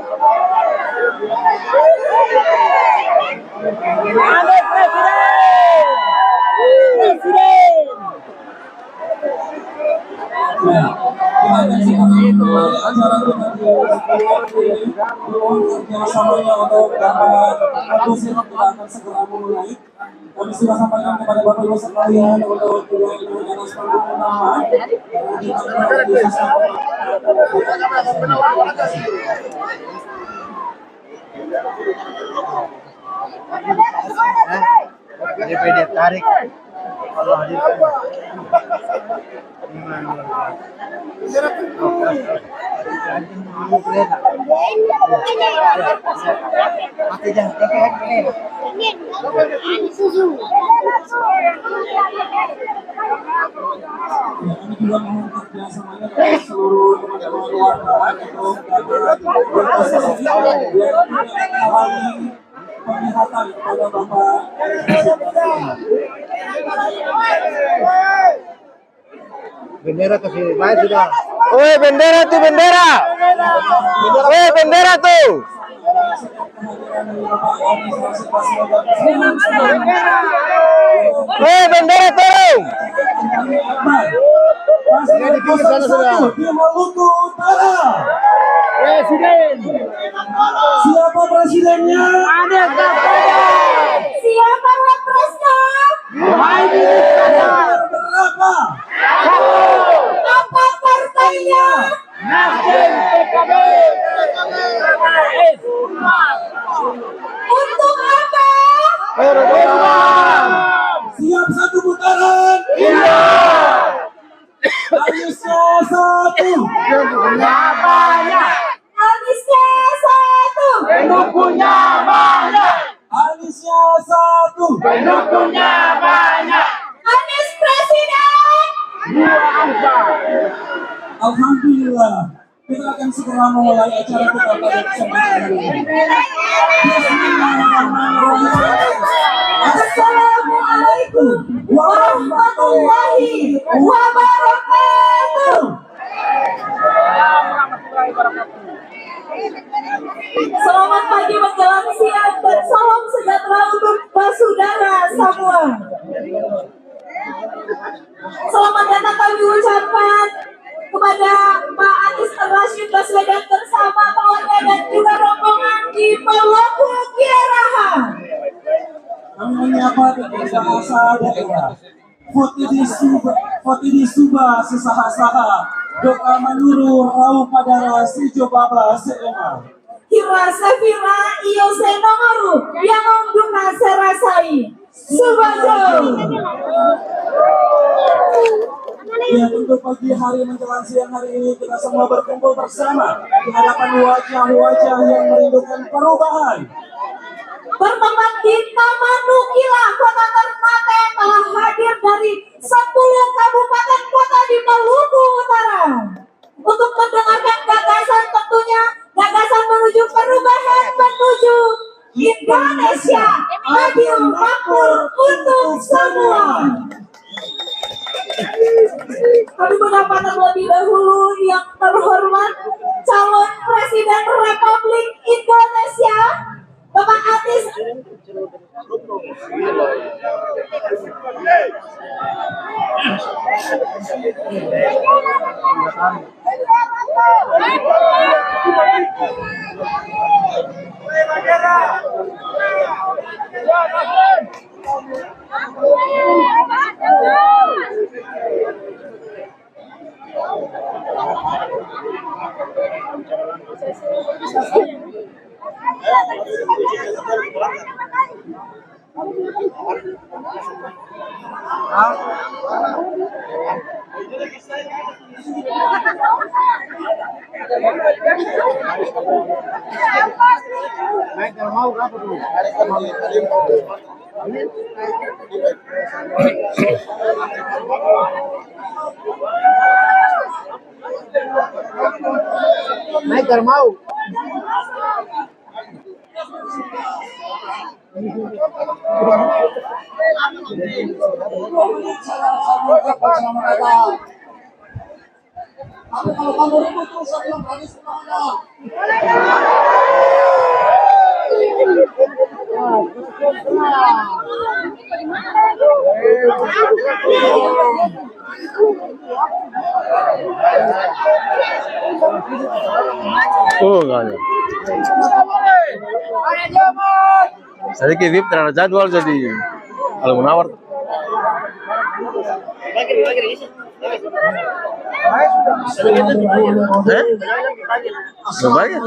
Amin Presiden. Ya, kita menyaksikan acara kerjasamanya untuk dapat kondusif kita akan segera memulai. Kami sudah sampaikan kepada Bapak Ibu sekalian untuk tidak menggunakan sepanduk utama. DPD tarik kalau hadir Kami juga mohon kerjasamanya kepada seluruh teman-teman wartawan untuk berposisi biar tidak menghalangi penglihatan kepada Bapak. bendera ke sini baik sudah. Woi bendera tuh bendera. Woi bendera tuh. Woi bendera turun. Di Maluku Utara. Presiden. Siapa presidennya? Anies Baswedan. Siapa wapresnya? Muhaimin Iskandar. Berapa? Apa partainya? Nasdem PKB. PKS. Untuk apa? Perubahan. Siap satu putaran? Iya. Aniesnya satu. Pendukungnya banyak. Aniesnya satu. Pendukungnya banyak. Aniesnya satu. Pendukungnya banyak. Anies Presiden. Dua angka. Alhamdulillah. Kita akan segera memulai acara kita pada kesempatan ini. Bismillahirrahmanirrahim. Assalamualaikum warahmatullahi wabarakatuh. Selamat pagi menjelang siang dan salam sejahtera untuk saudara semua. Selamat datang kami ucapkan kepada Pak Anies Rashid Baswedan bersama keluarga dan juga rombongan di Maluku Utara. Kami menyapa kepada asal daerah. Foti di Suba sesaha-saha. Doa menuru rauh padara sijo baba seema. Kira Sefira iyo senongoru yang ongdunga serasai. Subajo. Ya, tentu pagi hari menjelang siang hari ini kita semua berkumpul bersama di hadapan wajah-wajah yang merindukan perubahan. Bertempat di Taman Nukila, Kota Ternate yang telah hadir dari 10 kabupaten kota di Maluku Utara untuk mendengarkan gagasan, tentunya gagasan menuju perubahan, menuju Indonesia adil makmur untuk semua. Kami menyapa terlebih dahulu yang terhormat calon Presiden Republik Indonesia Bapak Anies. Naik kalau mau berapa dulu? Naik kalau mau. Kalau kamu ribut terus saya bilang Anies kemana? Oh, enggak ada. Saya VIP terhadap jadwal jadi kalau menawar. Lumayan.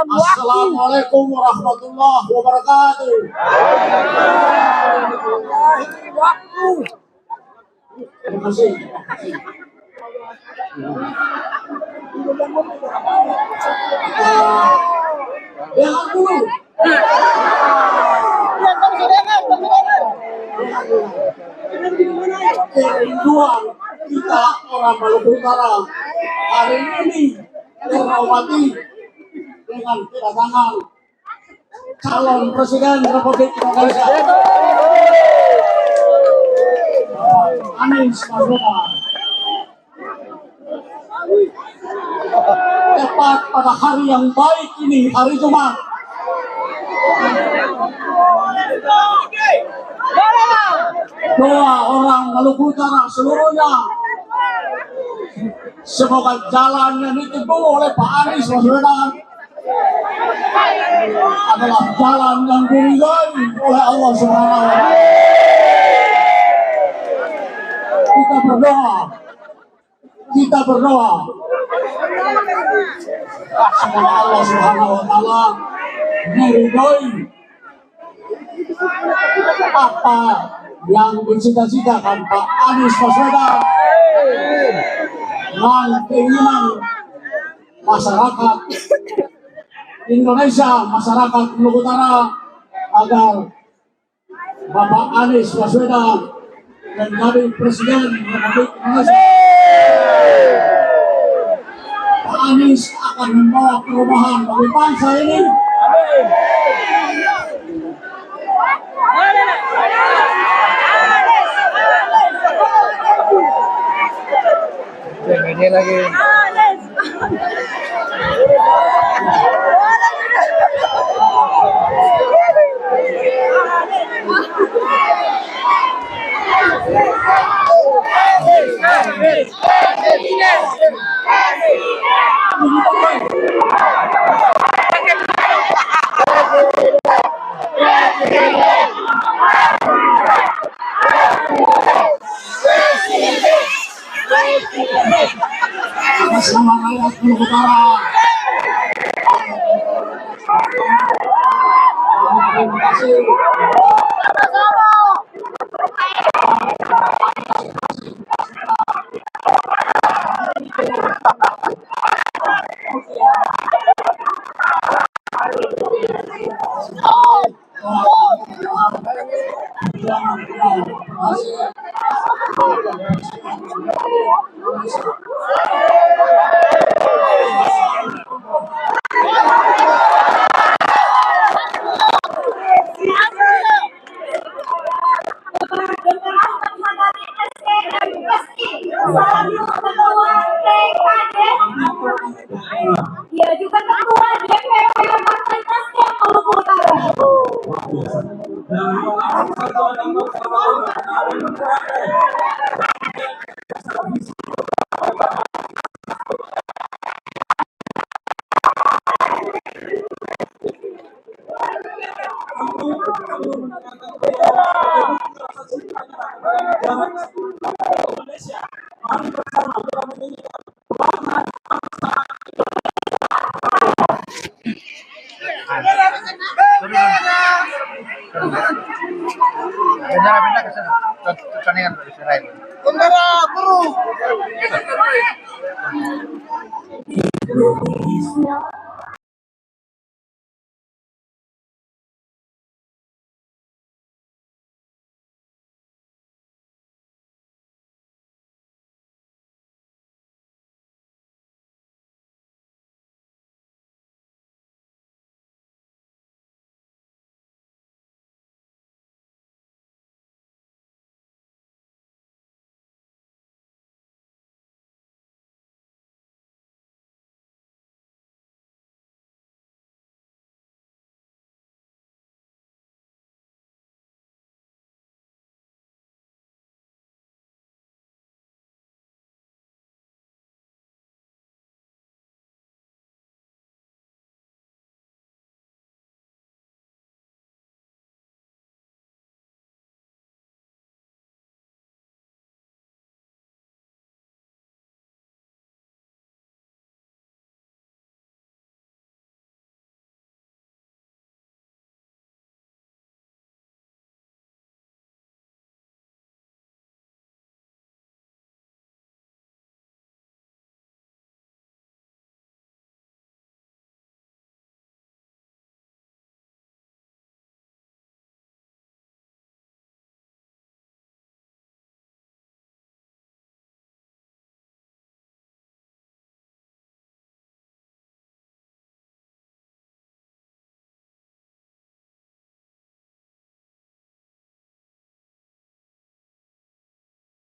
Assalamualaikum warahmatullahi wabarakatuh. Terima kasih. Jangan dulu. Kerinduan kita orang Maluku Utara hari ini terobati dengan kedatangan calon presiden Republik Indonesia Anies Baswedan. Tepat pada hari yang baik ini, hari Jumat, doa orang Maluku Utara seluruhnya, semoga jalan yang ditempuh oleh Pak Anies Baswedan adalah jalan yang diridhai oleh Allah Subhanahu wa Ta'ala. Kita berdoa semoga Allah Subhanahu wa Ta'ala meridhai apa yang dicita-citakan Pak Anies Baswedan dan keinginan masyarakat Indonesia, masyarakat Maluku Utara agar Bapak Anies Baswedan menjadi Presiden Republik Indonesia. Pak Anies akan membawa perubahan bagi bangsa ini. Ini lagi. Atas nama rakyat Maluku Utara, terima kasih. Dia juga ketua DPP Partai Nasdem Maluku Utara. Bendera ke sana. Pertandingan Israel. Bendera biru.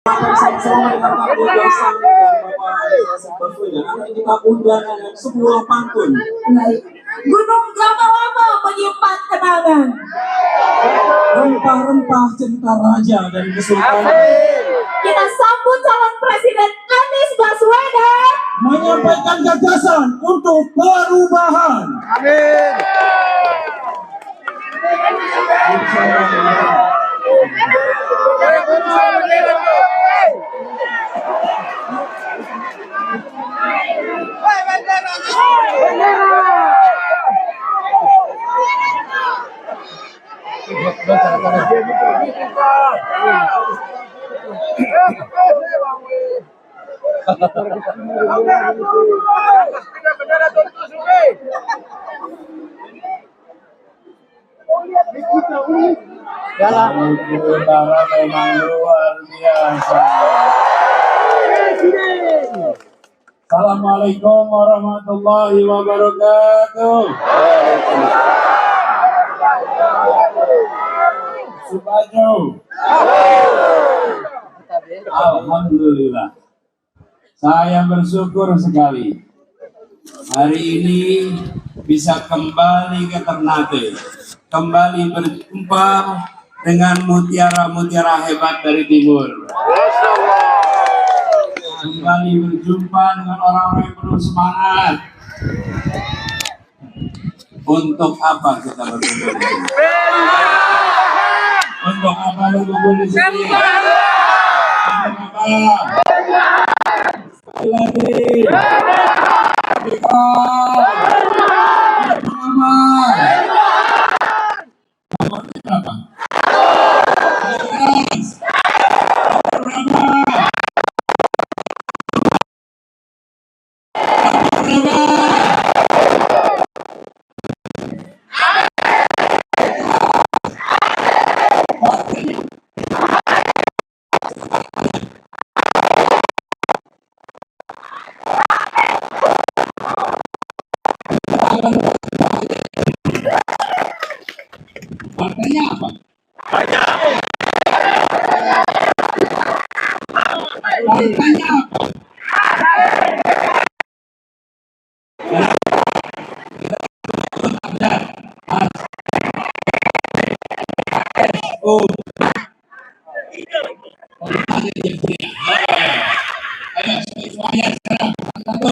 akan sama-sama mendengarkan ulasan dari Bapak Anies Baswedan. Nanti kita undang dengan sebuah pantun. Gunung lama-lama menyimpan kenangan. Rempah-rempah cinta raja dan kesultanan. Kita sambut calon Presiden Anies Baswedan Menyampaikan gagasan untuk perubahan. Amin. Utara memang luar biasa. Assalamualaikum warahmatullahi wabarakatuh. Supajo. Alhamdulillah. Saya bersyukur sekali hari ini bisa kembali ke Ternate, kembali berjumpa dengan mutiara-mutiara hebat dari timur. Kembali berjumpa dengan orang-orang yang penuh semangat. Untuk apa kita berkumpul di sini? Untuk apa berkumpul di sini? Untuk apa? Sekali lagi. Berapa? Partainya apa? Partainya apa? Oh. Ayo, semuanya sekarang satu.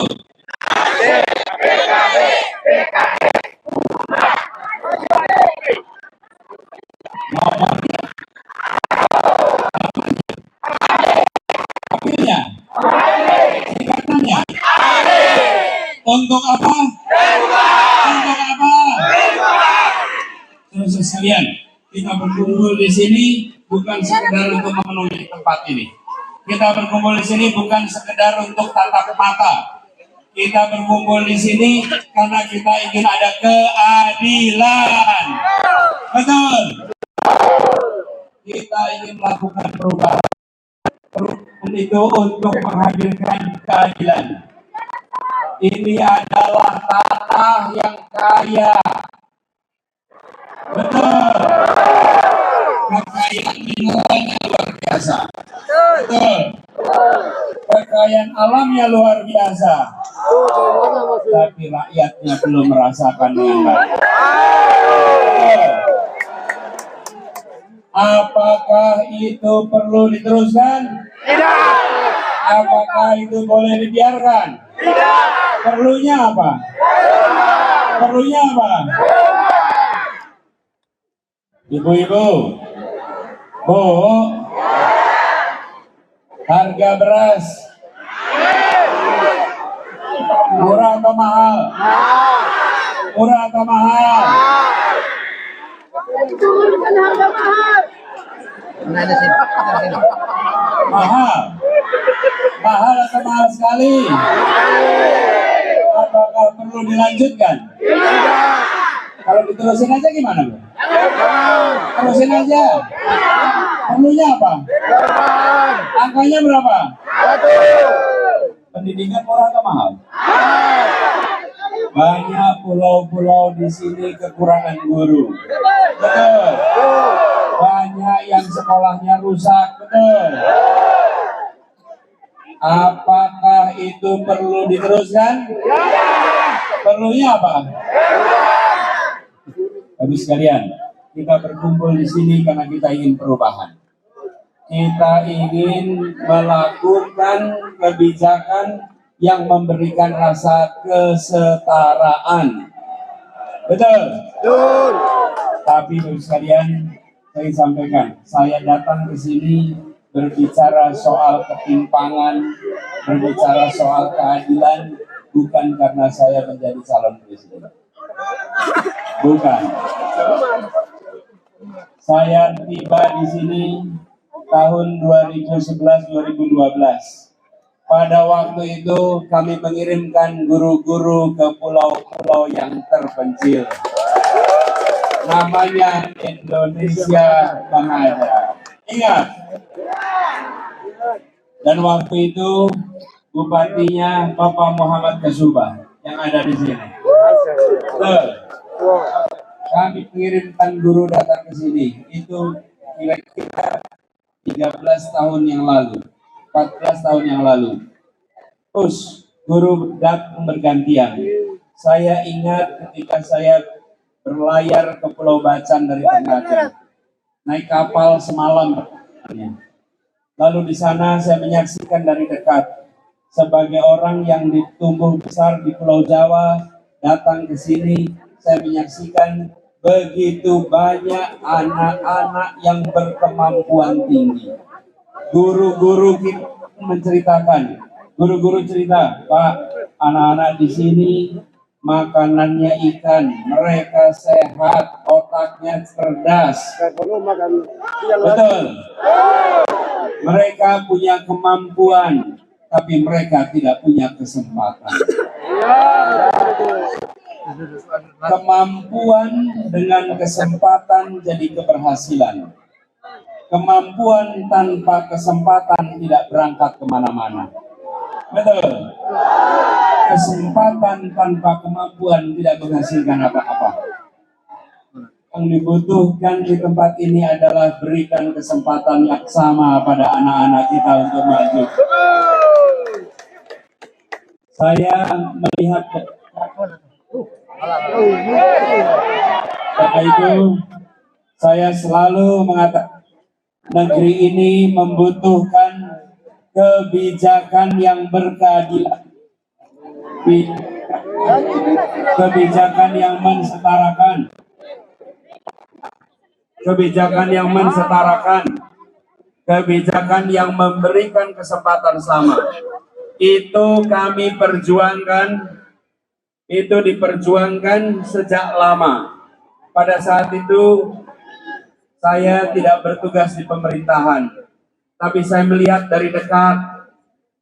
Untuk apa? Untuk apa? Terus sekalian, kita berkumpul di sini bukan sekedar untuk memenuhi tempat ini. Kita berkumpul di sini bukan sekedar untuk tatap mata. Kita berkumpul di sini karena kita ingin ada keadilan. Betul. Kita ingin melakukan perubahan. Perubahan itu untuk menghadirkan keadilan. Ini adalah tanah yang kaya. Betul. Kekayaan mineralnya luar biasa. Betul. Kekayaan alamnya luar biasa. Tapi rakyatnya belum merasakan dengan baik. Apakah itu perlu diteruskan? Tidak. Apakah itu boleh dibiarkan? Tidak. Perlunya apa? Perlunya apa? Ibu-ibu, Bu, harga beras murah atau mahal? Murah atau mahal? Turunkan harga mahal. Mahal? Mahal atau mahal sekali? Apakah perlu dilanjutkan? Kalau diterusin aja gimana, Bu? Terusin aja. Perlunya apa? Angkanya berapa? Pendidikan murah atau mahal? Banyak pulau-pulau di sini kekurangan guru. Betul. Banyak yang sekolahnya rusak. Betul. Apakah itu perlu diteruskan? Perlunya apa? Habis sekalian, kita berkumpul di sini karena kita ingin perubahan. Kita ingin melakukan kebijakan yang memberikan rasa kesetaraan. Betul? Betul. Tapi Bapak sekalian, saya sampaikan, saya datang ke sini berbicara soal ketimpangan, berbicara soal keadilan, bukan karena saya menjadi calon presiden. Bukan. Saya tiba di sini tahun 2011-2012. Pada waktu itu kami mengirimkan guru-guru ke pulau-pulau yang terpencil. Namanya Indonesia Mengada. Ingat. Dan waktu itu bupatinya Bapak Muhammad Kasubah yang ada di sini. Betul. Kami mengirimkan guru datang ke sini. Itu kira-kira 13 tahun yang lalu. 14 tahun yang lalu. Terus guru datang bergantian. Saya ingat ketika saya berlayar ke Pulau Bacan dari Ternate, naik kapal semalam. Lalu di sana saya menyaksikan dari dekat sebagai orang yang ditumbuh besar di Pulau Jawa, datang ke sini, saya menyaksikan begitu banyak anak-anak yang berkemampuan tinggi. Guru-guru kita menceritakan, guru-guru cerita, Pak, anak-anak di sini makanannya ikan, mereka sehat, otaknya cerdas. Betul. Mereka punya kemampuan, tapi mereka tidak punya kesempatan. Kemampuan dengan kesempatan jadi keberhasilan. Kemampuan tanpa kesempatan tidak berangkat kemana-mana. Betul. Kesempatan tanpa kemampuan tidak menghasilkan apa-apa. Yang dibutuhkan di tempat ini adalah berikan kesempatan yang sama pada anak-anak kita untuk maju. Saya melihat karena itu saya selalu mengatakan negeri ini membutuhkan kebijakan yang berkeadilan, kebijakan yang mensetarakan, kebijakan yang mensetarakan, kebijakan yang memberikan kesempatan sama. Itu kami perjuangkan, itu diperjuangkan sejak lama. Pada saat itu saya tidak bertugas di pemerintahan, tapi saya melihat dari dekat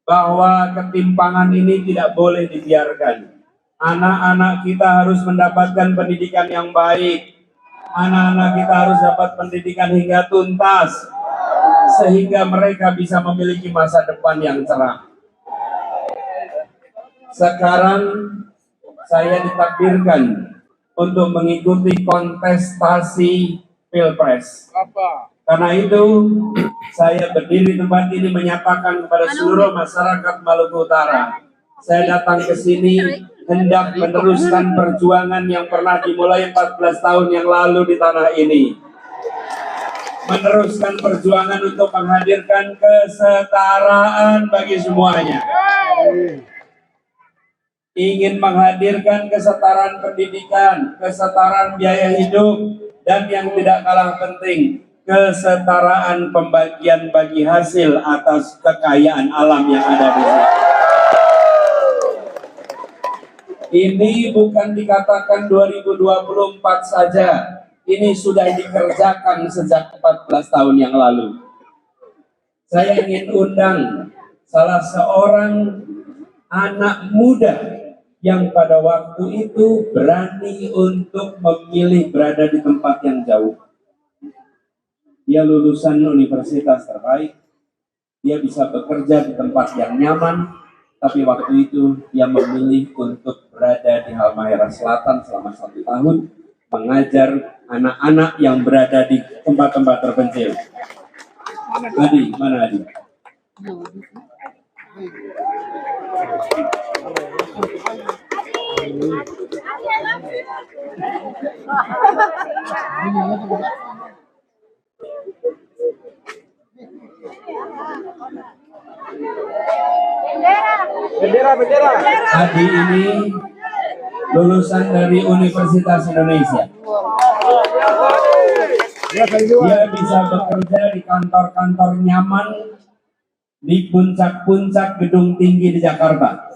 bahwa ketimpangan ini tidak boleh dibiarkan. Anak-anak kita harus mendapatkan pendidikan yang baik. Anak-anak kita harus dapat pendidikan hingga tuntas, sehingga mereka bisa memiliki masa depan yang cerah. Sekarang saya ditakdirkan untuk mengikuti kontestasi Pilpres. Karena itu, saya berdiri di tempat ini menyatakan kepada seluruh masyarakat Maluku Utara, saya datang ke sini hendak meneruskan perjuangan yang pernah dimulai 14 tahun yang lalu di tanah ini. Meneruskan perjuangan untuk menghadirkan kesetaraan bagi semuanya. Ingin menghadirkan kesetaraan pendidikan, kesetaraan biaya hidup, dan yang tidak kalah penting, kesetaraan pembagian bagi hasil atas kekayaan alam yang ada di sini. Ini bukan dikatakan 2024 saja, ini sudah dikerjakan sejak 14 tahun yang lalu. Saya ingin undang salah seorang anak muda yang pada waktu itu berani untuk memilih berada di tempat yang jauh. Dia lulusan universitas terbaik, dia bisa bekerja di tempat yang nyaman, tapi waktu itu dia memilih untuk berada di Halmahera Selatan selama 1 tahun, mengajar anak-anak yang berada di tempat-tempat terpencil. Adi, mana Adi? Bendera. Adi ini lulusan dari Universitas Indonesia. Dia bisa bekerja di kantor-kantor nyaman di puncak-puncak gedung tinggi di Jakarta.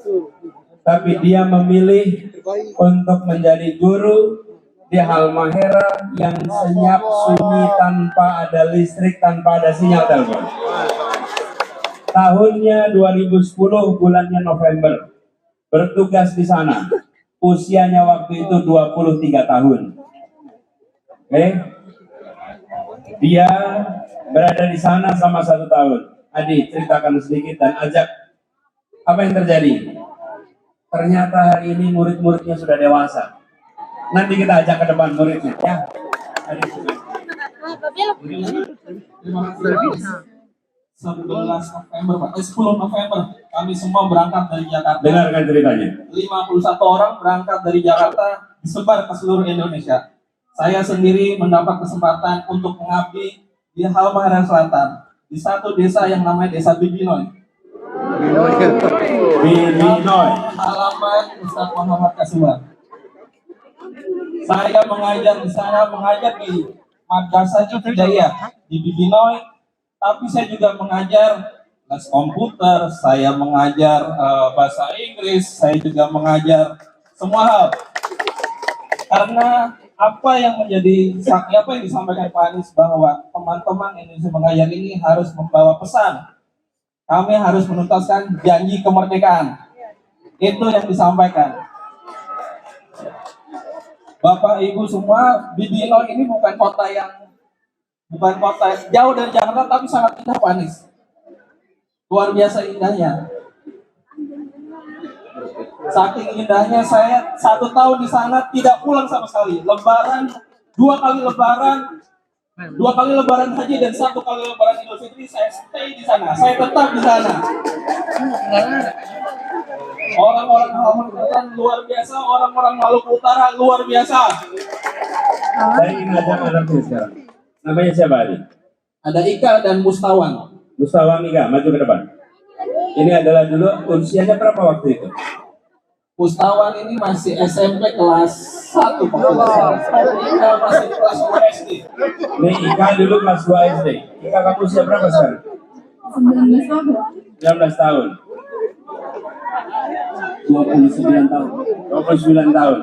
Tapi dia memilih untuk menjadi guru di Halmahera yang senyap sunyi tanpa ada listrik, tanpa ada sinyal telepon. Tahunnya 2010 bulannya November. Bertugas di sana. Usianya waktu itu 23 tahun. Oke. Dia berada di sana sama 1 tahun. Adi, ceritakan sedikit dan ajak apa yang terjadi. Ternyata hari ini murid-muridnya sudah dewasa. Nanti kita ajak ke depan muridnya. Ya. Adi, 11 November, Pak. 10 November kami semua berangkat dari Jakarta. dengarkan ceritanya. 51 orang berangkat dari Jakarta disebar ke seluruh Indonesia. Saya sendiri mendapat kesempatan untuk mengabdi di Halmahera Selatan, di satu desa yang namanya Desa Bibinoy. Bibinoy. Halaman Ustaz Muhammad Kasuar. Saya mengajar di sana, mengajar di Madrasah Hidayah di Bibinoy, tapi saya juga mengajar les komputer, saya mengajar bahasa Inggris, saya juga mengajar semua hal. Karena apa yang disampaikan Pak Anies bahwa teman-teman Indonesia Mengajar ini harus membawa pesan. Kami harus menuntaskan janji kemerdekaan. Itu yang disampaikan. Bapak Ibu semua, Bibinoy ini bukan kota jauh dari Jakarta, tapi sangat indah Pak Anies. Luar biasa indahnya. Saking indahnya saya 1 tahun di sana tidak pulang sama sekali. Lebaran, 2 kali lebaran haji dan 1 kali lebaran Idul Fitri saya stay di sana. Saya tetap di sana. Orang-orang Halmahera luar biasa, orang-orang Maluku Utara luar biasa. Saya ingin ajak anaknya sekarang. Namanya siapa Adi? Ada Ika dan Mustawan. Mustawan Ika, maju ke depan. Ini adalah dulu usianya berapa waktu itu? Mustawan ini masih SMP kelas 1 Pak. Ika masih kelas 2 SD. Ini Ika dulu kelas 2 SD. Ika kamu usia berapa sekarang? 19 tahun. 19 tahun. 29 tahun. 29 tahun.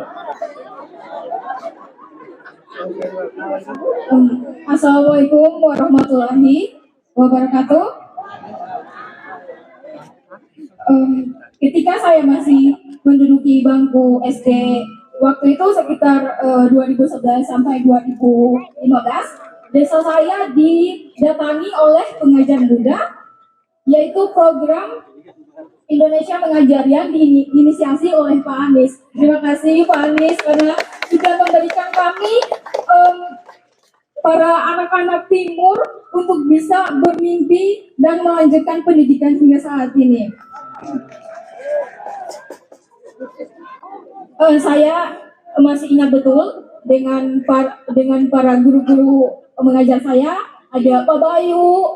Assalamualaikum warahmatullahi wabarakatuh. Ketika saya masih menduduki bangku SD, waktu itu sekitar 2011 sampai 2015, desa saya didatangi oleh pengajar muda, yaitu program Indonesia Mengajar yang diinisiasi oleh Pak Anies. Terima kasih Pak Anies karena sudah memberikan kami para anak-anak timur untuk bisa bermimpi dan melanjutkan pendidikan hingga saat ini. Saya masih ingat betul dengan para guru-guru mengajar saya. Ada Pak Bayu,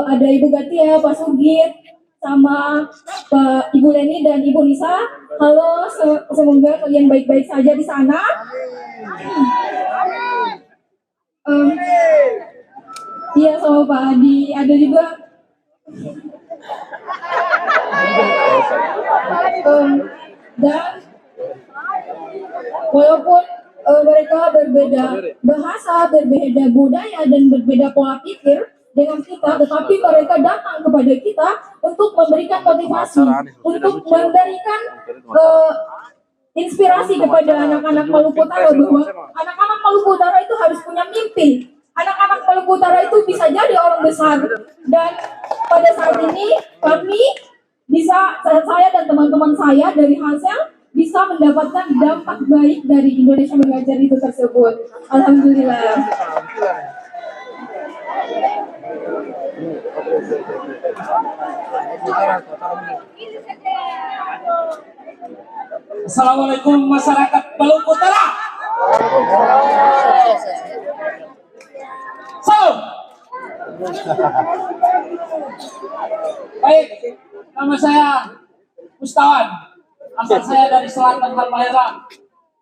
ada Ibu Gatia, Pak Sugit, sama Pak Ibu Leni dan Ibu Nisa. Halo, semoga kalian baik-baik saja di sana. Iya, sama Pak Adi, ada juga. Dan walaupun mereka berbeda bahasa, berbeda budaya, dan berbeda pola pikir dengan kita, tetapi mereka datang kepada kita untuk memberikan motivasi, untuk memberikan inspirasi kepada anak-anak Maluku Utara bahwa anak-anak Maluku Utara itu harus punya mimpi. Anak-anak Maluku Utara itu bisa jadi orang besar. Dan pada saat ini kami bisa, saya dan teman-teman saya dari Hansel bisa mendapatkan dampak baik dari Indonesia Mengajar itu tersebut. Alhamdulillah. Assalamualaikum masyarakat Maluku Utara. Salam. Baik, nama saya Mustawan. Asal saya dari selatan Halmahera,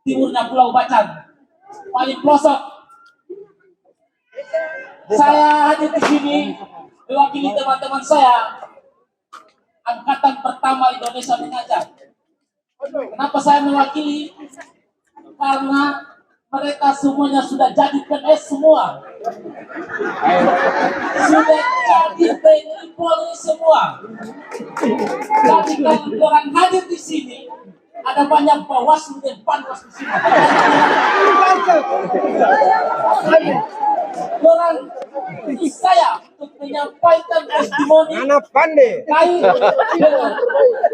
timurnya Pulau Bacan, paling pelosok. Saya hadir di sini mewakili teman-teman saya, angkatan pertama Indonesia Mengajar. Kenapa saya mewakili? Karena mereka semuanya sudah jadi PNS semua, sudah jadi TNI Polri semua. Jadi kalau orang hadir di sini, ada banyak Bawaslu dan Panwas di sini. Orang saya untuk menyampaikan testimoni kait dengan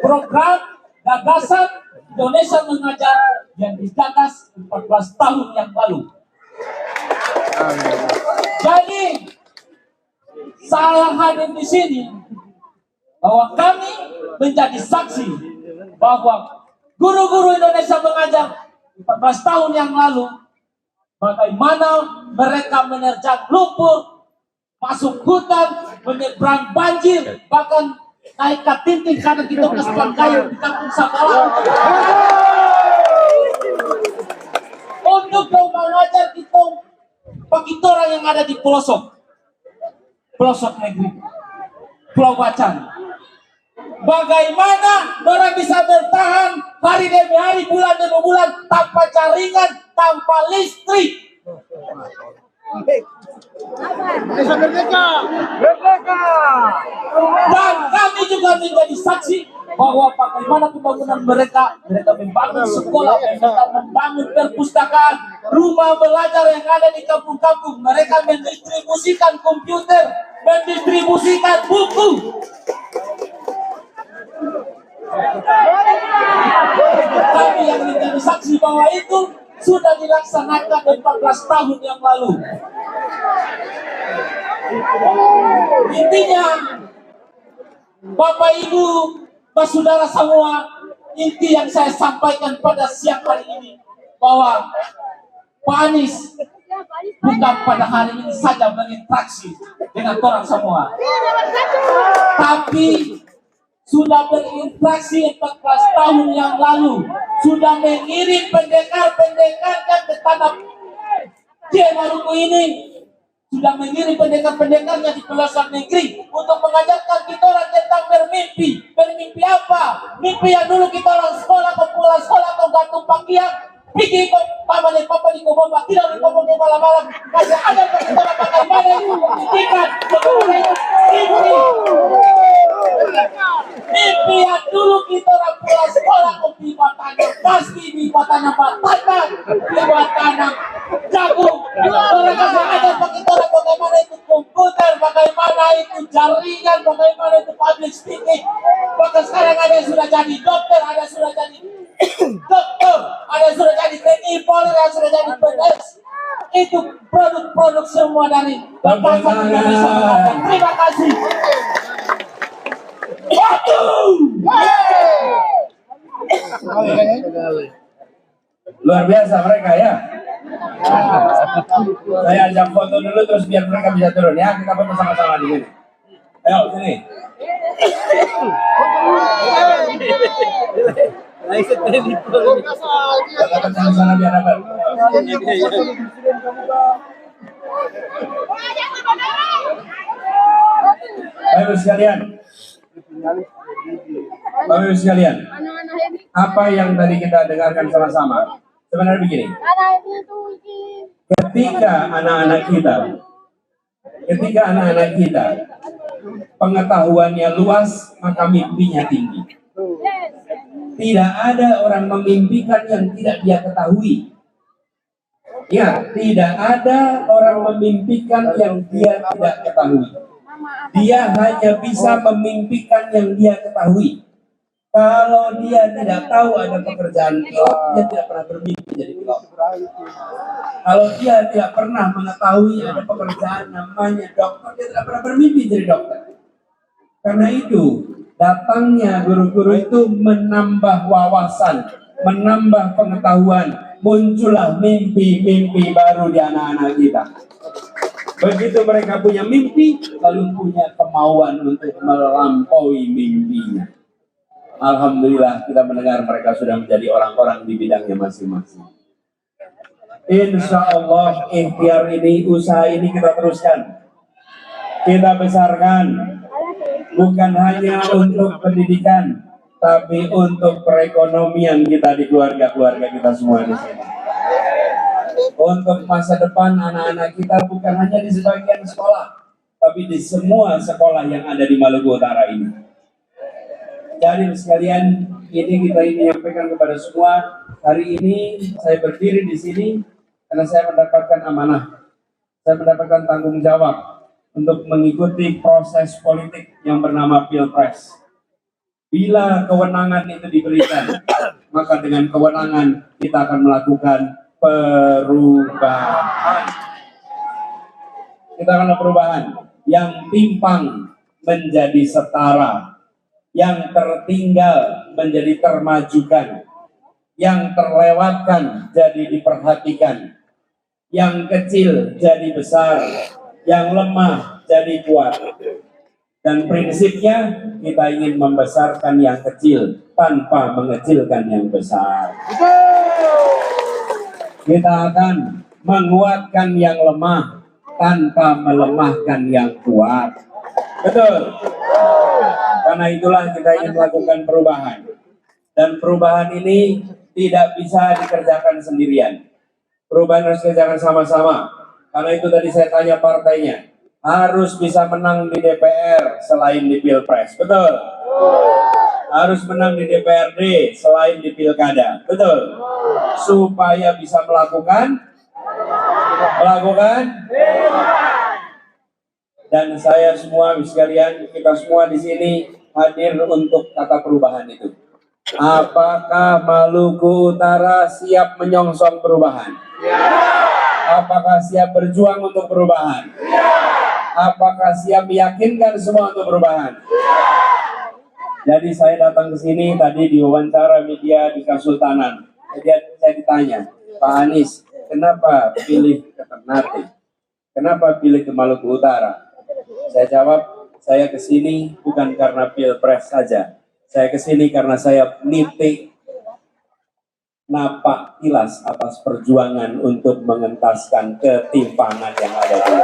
program gagasan Indonesia Mengajar yang digagas 14 tahun yang lalu. Jadi saya hadir di sini bahwa kami menjadi saksi bahwa guru-guru Indonesia Mengajar 14 tahun yang lalu bagaimana mereka menerjang lumpur, masuk hutan, menyeberang banjir, bahkan naik ke tinting karena kita kesepan kayu di kampung Sabala. Untuk mengajar kita bagi orang yang ada di pelosok negeri, Pulau Bacan. Bagaimana orang bisa bertahan hari demi hari, bulan demi bulan tanpa jaringan, tanpa listrik. Dan kami juga menjadi saksi bahwa bagaimana pembangunan mereka membangun sekolah, mereka membangun perpustakaan, rumah belajar yang ada di kampung-kampung, mereka mendistribusikan komputer, mendistribusikan buku. Kami yang menjadi saksi bahwa itu sudah dilaksanakan 14 tahun yang lalu. Intinya, Bapak Ibu, Mas Saudara semua, inti yang saya sampaikan pada siang hari ini bahwa Pak Anies bukan pada hari ini saja berinteraksi dengan orang semua, tapi sudah berinteraksi 14 tahun yang lalu, sudah mengirim pendekar-pendekarnya ke tanah Maluku ini, sudah mengirim pendekar-pendekarnya di pelosok negeri untuk mengajarkan kita orang tentang bermimpi. Bermimpi apa? Mimpi yang dulu kita orang sekolah, ke pulang sekolah, ke gantung pakaian, pikir kok papa dan papa di kobomba, tidak di kobomba malam-malam. Kasih ada ke kita orang bagaimana itu membuktikan, bagaimana itu mimpi. Mimpi yang dulu kita orang pulang sekolah, ke pipa tanam pasti, pipa tanam batatan, pipa tanam jagung. Orang kasih ada ke kita orang bagaimana itu komputer, bagaimana itu jaringan, bagaimana itu public speaking. Bahkan sekarang ada yang sudah jadi dokter, ada yang sudah jadi dokter, ada yang sudah jadi TNI Polri, ada yang sudah jadi PNS. Itu produk-produk semua dari bangsa Indonesia Mengajar. Terima kasih. Luar biasa mereka ya. Saya ajak foto dulu terus biar mereka bisa turun ya. Kita foto sama-sama di sini. Ayo sini. Kita sama-sama biar dapat. Bapak sekalian. Bapak Ibu sekalian, apa yang tadi kita dengarkan sama-sama? Sebenarnya begini, ketika anak-anak kita pengetahuannya luas, maka mimpinya tinggi. Tidak ada orang memimpikan yang tidak dia ketahui. Ya, tidak ada orang memimpikan yang dia tidak ketahui. Dia hanya bisa memimpikan yang dia ketahui. Kalau dia tidak tahu ada pekerjaan pilot, dia tidak pernah bermimpi jadi pilot. Kalau dia tidak pernah mengetahui ada pekerjaan namanya dokter, dia tidak pernah bermimpi jadi dokter. Karena itu, datangnya guru-guru itu menambah wawasan, menambah pengetahuan, muncullah mimpi-mimpi baru di anak-anak kita. Begitu mereka punya mimpi, lalu punya kemauan untuk melampaui mimpinya. Alhamdulillah kita mendengar mereka sudah menjadi orang-orang di bidangnya masing-masing. Insya Allah ikhtiar ini, usaha ini kita teruskan. Kita besarkan. Bukan hanya untuk pendidikan, tapi untuk perekonomian kita di keluarga-keluarga kita semua di sini. Untuk masa depan anak-anak kita bukan hanya di sebagian sekolah, tapi di semua sekolah yang ada di Maluku Utara ini. Jadi sekalian, ini kita ingin menyampaikan kepada semua. Hari ini saya berdiri di sini karena saya mendapatkan amanah, saya mendapatkan tanggung jawab untuk mengikuti proses politik yang bernama Pilpres. Bila kewenangan itu diberikan, maka dengan kewenangan kita akan melakukan perubahan. Kita akan melakukan perubahan yang timpang menjadi setara, yang tertinggal menjadi termajukan, yang terlewatkan jadi diperhatikan, yang kecil jadi besar, yang lemah jadi kuat. Dan prinsipnya kita ingin membesarkan yang kecil tanpa mengecilkan yang besar. Kita akan menguatkan yang lemah tanpa melemahkan yang kuat. Betul. Karena itulah kita ingin melakukan perubahan. Dan perubahan ini tidak bisa dikerjakan sendirian. Perubahan harus dikerjakan sama-sama. Karena itu tadi saya tanya partainya, harus bisa menang di DPR selain di Pilpres. Betul? Harus menang di DPRD selain di Pilkada. Betul? Supaya bisa melakukan. Dan saya semua sekalian, kita semua di sini hadir untuk kata perubahan itu. Apakah Maluku Utara siap menyongsong perubahan? Apakah siap berjuang untuk perubahan? Apakah siap meyakinkan semua untuk perubahan? Jadi saya datang ke sini tadi diwawancara media di Kesultanan. Jadi saya ditanya, Pak Anies, kenapa pilih ke Ternate? Kenapa pilih ke Maluku Utara? Saya jawab, saya ke sini bukan karena Pilpres saja. Saya ke sini karena saya nitik napak tilas atas perjuangan untuk mengentaskan ketimpangan yang ada dulu.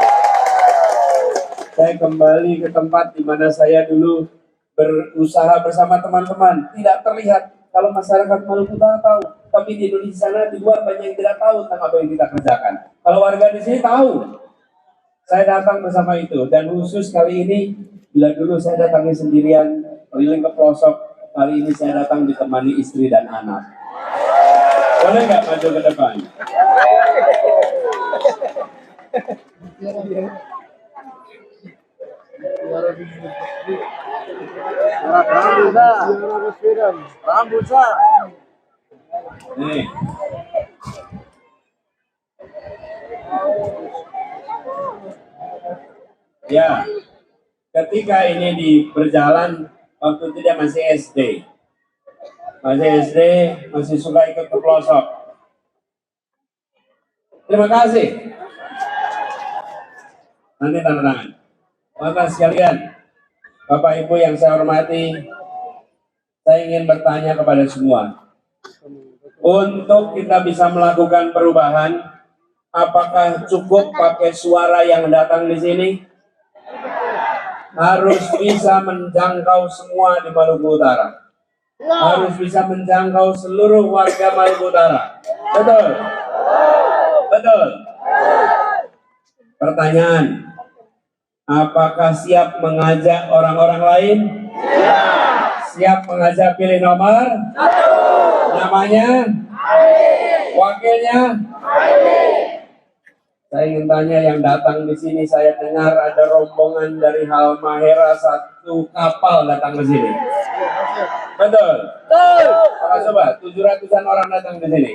Saya kembali ke tempat di mana saya dulu berusaha bersama teman-teman. Tidak terlihat kalau masyarakat Maluku Utara tahu, tapi di Indonesia sana di luar banyak yang tidak tahu tentang apa yang kita kerjakan. Kalau warga di sini tahu. Saya datang bersama itu, dan khusus kali ini, bila dulu saya datangnya sendirian, keliling ke pelosok, kali ini saya datang ditemani istri dan anak. Boleh nggak maju ke depan? Nih. Ya, ketika ini berjalan, waktu itu dia masih SD. Masih suka ikut ke pelosok. Terima kasih. Nanti tanda tangan. Bapak sekalian, Bapak Ibu yang saya hormati, saya ingin bertanya kepada semua. Untuk kita bisa melakukan perubahan, apakah cukup pakai suara yang datang di sini? Harus bisa menjangkau semua di Maluku Utara. Harus bisa menjangkau seluruh warga Maluku Utara. Betul? Betul. Pertanyaan, apakah siap mengajak orang-orang lain? Siap mengajak pilih nomor? Namanya? Wakilnya? Saya ingin tanya yang datang di sini, saya dengar ada rombongan dari Halmahera, satu kapal datang ke sini. Betul? Betul. Coba, 700-an orang datang ke sini.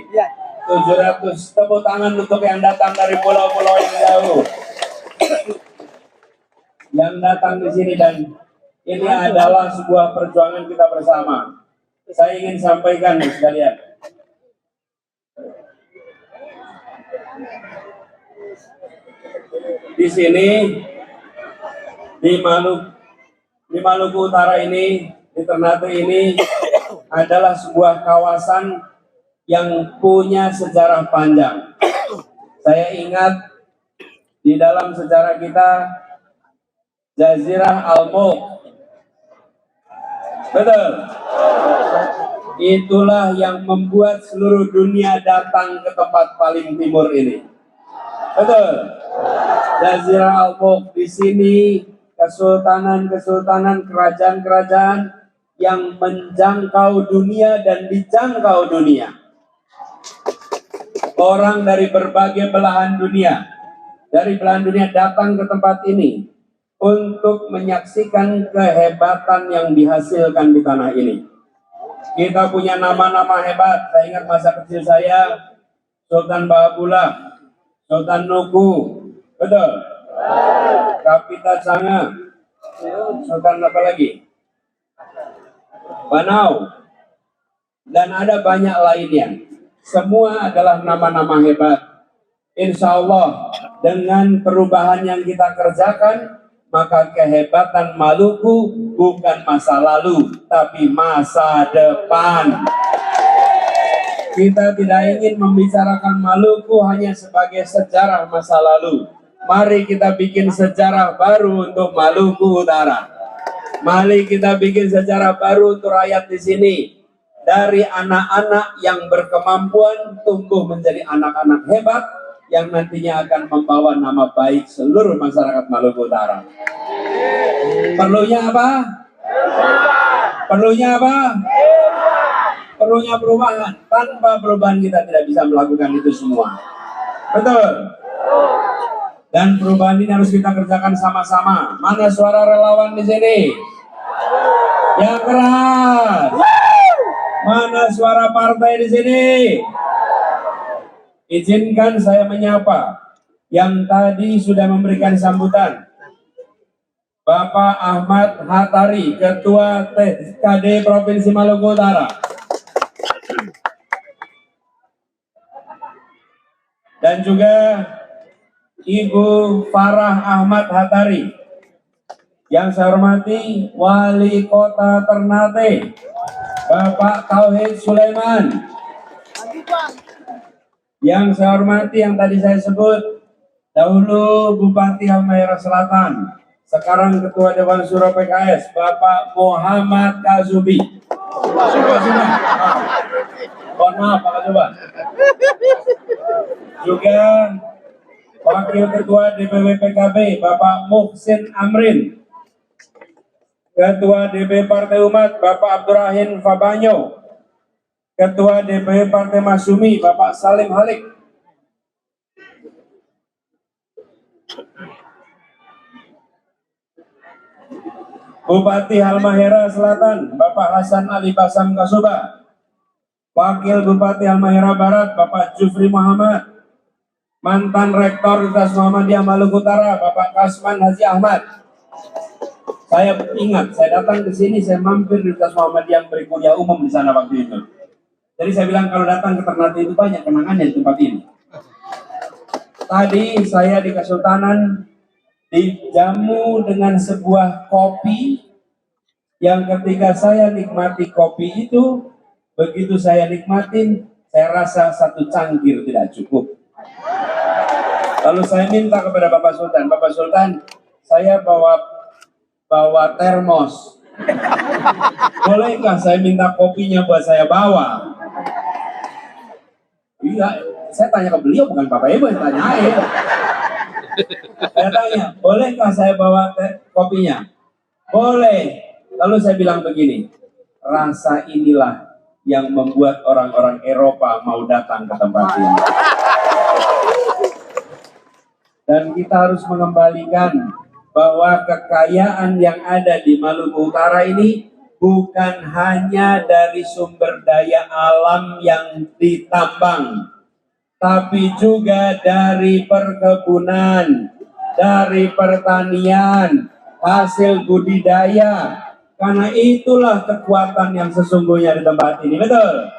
700, tepuk tangan untuk yang datang dari pulau-pulau yang jauh. Yang datang di sini dan Ini adalah sebuah perjuangan kita bersama. Saya ingin sampaikan sekalian. Di sini, di Maluku Utara ini, di Ternate ini adalah sebuah kawasan yang punya sejarah panjang. Saya ingat di dalam sejarah kita, Jazirah Al-Mulk. Betul. Itulah yang membuat seluruh dunia datang ke tempat paling timur ini. Betul. Jazirah Al-Mulk, di sini kesultanan-kesultanan, kerajaan-kerajaan yang menjangkau dunia dan dijangkau dunia. Orang dari berbagai belahan dunia datang ke tempat ini untuk menyaksikan kehebatan yang dihasilkan di tanah ini. Kita punya nama-nama hebat. Saya ingat masa kecil saya, Sultan Bahabula, Sultan Nuku, betul. Kapita Sanga, Sultan apa lagi? Banau, dan ada banyak lainnya. Semua adalah nama-nama hebat. Insya Allah dengan perubahan yang kita kerjakan, maka kehebatan Maluku bukan masa lalu, tapi masa depan. Kita tidak ingin membicarakan Maluku hanya sebagai sejarah masa lalu. Mari kita bikin sejarah baru untuk Maluku Utara. Mari kita bikin sejarah baru untuk rakyat di sini. Dari anak-anak yang berkemampuan tumbuh menjadi anak-anak hebat yang nantinya akan membawa nama baik seluruh masyarakat Maluku Utara. Perlunya apa? Perlunya apa? Perlunya perubahan. Tanpa perubahan kita tidak bisa melakukan itu semua. Betul. Dan perubahan ini harus kita kerjakan sama-sama. Mana suara relawan di sini? Yang keras. Mana suara partai di sini? Izinkan saya menyapa yang tadi sudah memberikan sambutan. Bapak Ahmad Hatari, Ketua TKD Provinsi Maluku Utara. Dan juga Ibu Farah Ahmad Hatari. Yang saya hormati Wali Kota Ternate, Bapak Tauhid Sulaiman. Yang saya hormati yang tadi saya sebut, dahulu Bupati Halmahera Selatan, sekarang Ketua Dewan Suro PKS, Bapak Muhammad Kazubi. Mohon maaf Pak Kazuba. Juga Wakil Ketua DPW PKB, Bapak Muhsin Amrin. Ketua DPW Partai Umat, Bapak Abdurrahim Fabanyo. Ketua DPW Partai Masyumi, Bapak Salim Halik. Bupati Halmahera Selatan, Bapak Hasan Ali Basam Kasuba. Wakil Bupati Halmahera Barat, Bapak Jufri Muhammad. Mantan Rektor Universitas Muhammadiyah Maluku Utara, Bapak Kasman Haji Ahmad. Saya ingat, saya datang ke sini, saya mampir di Universitas Muhammadiyah beri kuliah umum di sana waktu itu. Jadi saya bilang kalau datang ke Ternate itu banyak kenangannya di tempat ini. Tadi saya di Kesultanan dijamu dengan sebuah kopi yang ketika saya nikmati kopi itu, begitu saya nikmatin, saya rasa satu cangkir tidak cukup. Lalu saya minta kepada Bapak Sultan, saya bawa termos. Bolehkah saya minta kopinya buat saya bawa? Iya, saya tanya ke beliau, bukan Bapak Ibu yang tanyain. Saya tanya, bolehkah saya bawa kopinya? Boleh. Lalu saya bilang begini, rasa inilah yang membuat orang-orang Eropa mau datang ke tempat ini. Dan kita harus mengembalikan bahwa kekayaan yang ada di Maluku Utara ini bukan hanya dari sumber daya alam yang ditambang, tapi juga dari perkebunan, dari pertanian, hasil budidaya. Karena itulah kekuatan yang sesungguhnya di tempat ini, betul?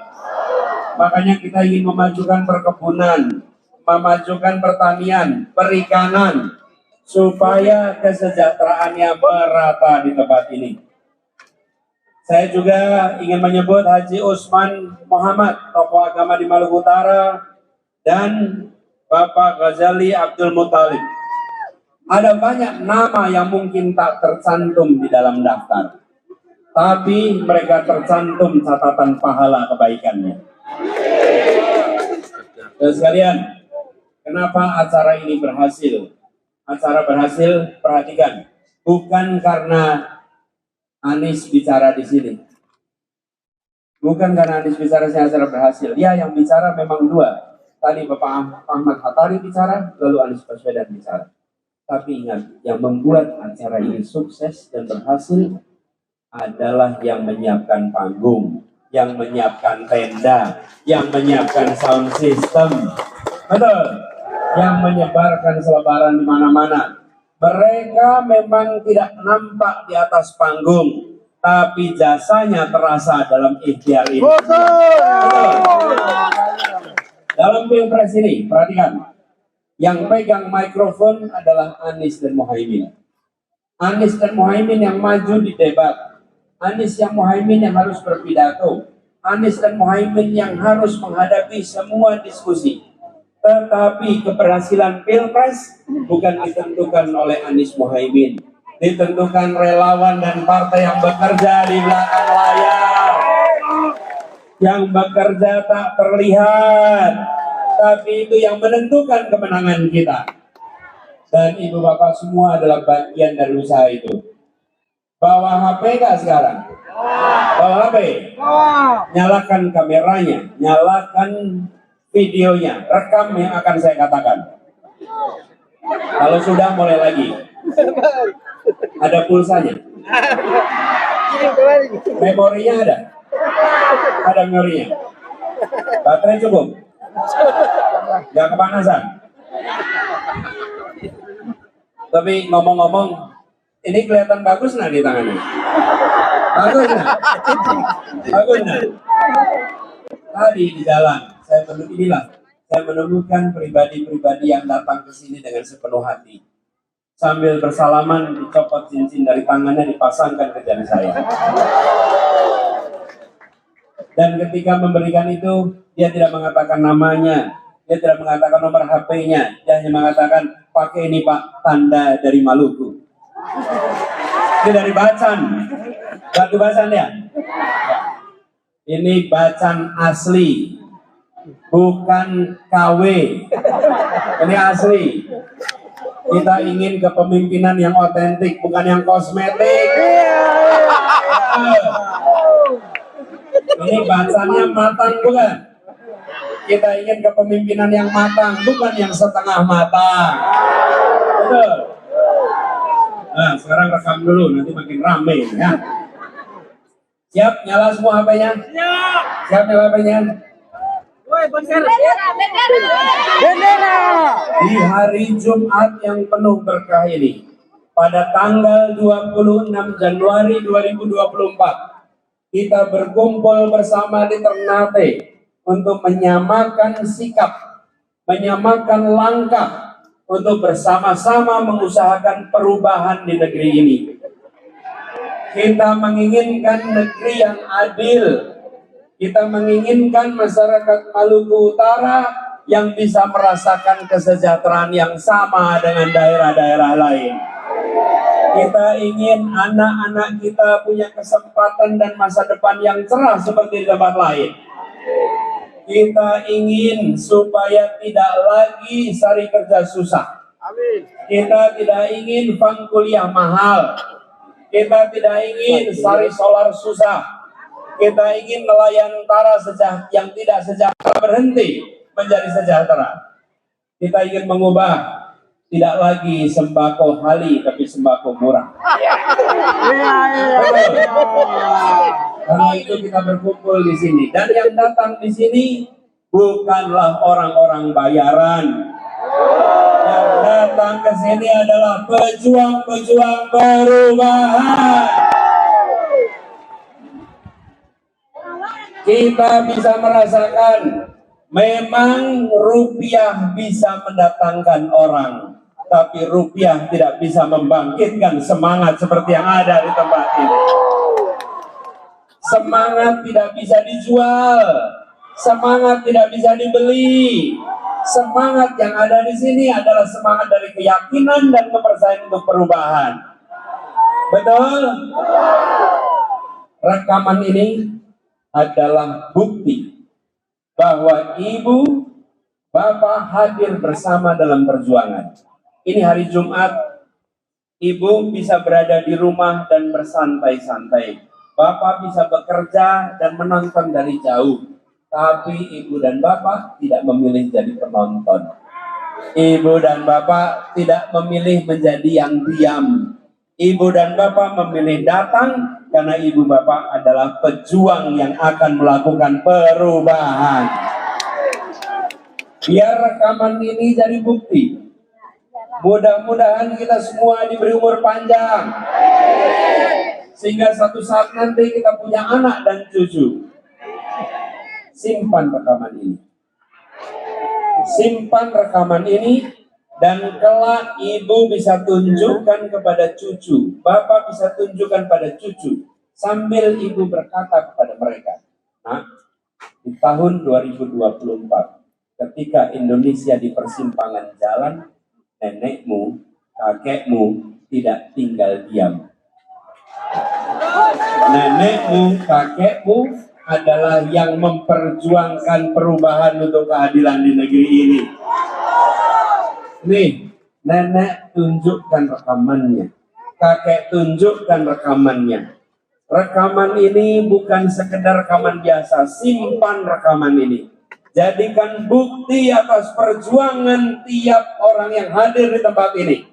Makanya kita ingin memajukan perkebunan, memajukan pertanian, perikanan, supaya kesejahteraannya merata di tempat ini. Saya juga ingin menyebut Haji Usman Muhammad, tokoh agama di Maluku Utara, dan Bapak Ghazali Abdul Muthalib. Ada banyak nama yang mungkin tak tercantum di dalam daftar, tapi mereka tercantum catatan pahala kebaikannya. Dan sekalian, kenapa acara ini berhasil? Acara berhasil, perhatikan, bukan karena Anies bicara di sini. Bukan karena Anies bicara sehingga acara berhasil. Ya, yang bicara memang dua. Tadi Bapak Ahmad Hattari bicara, lalu Anies Baswedan bicara. Tapi ingat, yang membuat acara ini sukses dan berhasil adalah yang menyiapkan panggung, yang menyiapkan tenda, yang menyiapkan sound system. Betul? Yang menyebarkan selebaran di mana-mana. Mereka memang tidak nampak di atas panggung, tapi jasanya terasa dalam ikhtiar ini. Betul. Dalam Pilpres ini, perhatikan, yang pegang mikrofon adalah Anies dan Muhaimin. Anies dan Muhaimin yang maju di debat. Anies dan Muhaimin yang harus berpidato. Anies dan Muhaimin yang harus menghadapi semua diskusi. Tetapi keberhasilan Pilpres bukan ditentukan oleh Anies Muhaimin, ditentukan relawan dan partai yang bekerja di belakang layar, yang bekerja tak terlihat, tapi itu yang menentukan kemenangan kita. Dan ibu bapak semua adalah bagian dari usaha itu. Bawa HP gak sekarang? Bawa HP? Nyalakan kameranya, nyalakan videonya, rekam yang akan saya katakan. Kalau sudah, mulai lagi. Ada pulsanya. Memorinya ada. Ada memorinya. Baterai cukup. Gak kepanasan. Tapi ngomong-ngomong, ini kelihatan bagus nah di tangannya. Bagus nah. Bagus nah. Tadi di jalan, saya menemukan pribadi-pribadi yang datang ke sini dengan sepenuh hati. Sambil bersalaman, dicopot cincin dari tangannya, dipasangkan ke jari saya. Dan ketika memberikan itu, dia tidak mengatakan namanya, dia tidak mengatakan nomor HP-nya, dia hanya mengatakan, pakai ini Pak, tanda dari Maluku. Ini dari Bacan. Batu Bacan ya? Ini Bacan asli, bukan KW. Ini asli. Kita ingin kepemimpinan yang otentik, bukan yang kosmetik. Ini Bacannya matang, bukan? Kita ingin kepemimpinan yang matang, bukan yang setengah matang. Betul. Nah, sekarang rekam dulu, nanti makin rame ya. Siap nyala semua HP-nya? Siap nyala HP-nya? Bendera. Di hari Jumat yang penuh berkah ini, pada tanggal 26 Januari 2024, kita berkumpul bersama di Ternate untuk menyamakan sikap, menyamakan langkah untuk bersama-sama mengusahakan perubahan di negeri ini. Kita menginginkan negeri yang adil. Kita menginginkan masyarakat Maluku Utara yang bisa merasakan kesejahteraan yang sama dengan daerah-daerah lain. Kita ingin anak-anak kita punya kesempatan dan masa depan yang cerah seperti di tempat lain. Kita ingin supaya tidak lagi cari kerja susah. Kita tidak ingin fund kuliah mahal. Kita tidak ingin cari solar susah. Kita ingin nelayan utara yang tidak sejahtera berhenti menjadi sejahtera. Kita ingin mengubah tidak lagi sembako hali tapi sembako murah. Karena itu kita berkumpul di sini, dan yang datang di sini bukanlah orang-orang bayaran. Yang datang ke sini adalah pejuang-pejuang perubahan. Kita bisa merasakan memang rupiah bisa mendatangkan orang, tapi rupiah tidak bisa membangkitkan semangat seperti yang ada di tempat ini. Semangat tidak bisa dijual, semangat tidak bisa dibeli. Semangat yang ada di sini adalah semangat dari keyakinan dan kepercayaan untuk perubahan. Betul? Rekaman ini adalah bukti bahwa ibu, bapak hadir bersama dalam perjuangan. Ini hari Jumat, ibu bisa berada di rumah dan bersantai-santai. Bapak bisa bekerja dan menonton dari jauh. Tapi ibu dan bapak tidak memilih jadi penonton. Ibu dan bapak tidak memilih menjadi yang diam. Ibu dan bapak memilih datang karena ibu bapak adalah pejuang yang akan melakukan perubahan. Biar rekaman ini jadi bukti. Mudah-mudahan kita semua diberi umur panjang. Sehingga satu saat nanti kita punya anak dan cucu. Simpan rekaman ini. Simpan rekaman ini dan kelak ibu bisa tunjukkan kepada cucu, bapak bisa tunjukkan pada cucu sambil ibu berkata kepada mereka, nah, di tahun 2024 ketika Indonesia di persimpangan jalan, nenekmu, kakekmu tidak tinggal diam. Nenekmu, kakekmu adalah yang memperjuangkan perubahan untuk keadilan di negeri ini. Nih, nenek tunjukkan rekamannya, kakek tunjukkan rekamannya. Rekaman ini bukan sekedar rekaman biasa, simpan rekaman ini. Jadikan bukti atas perjuangan tiap orang yang hadir di tempat ini.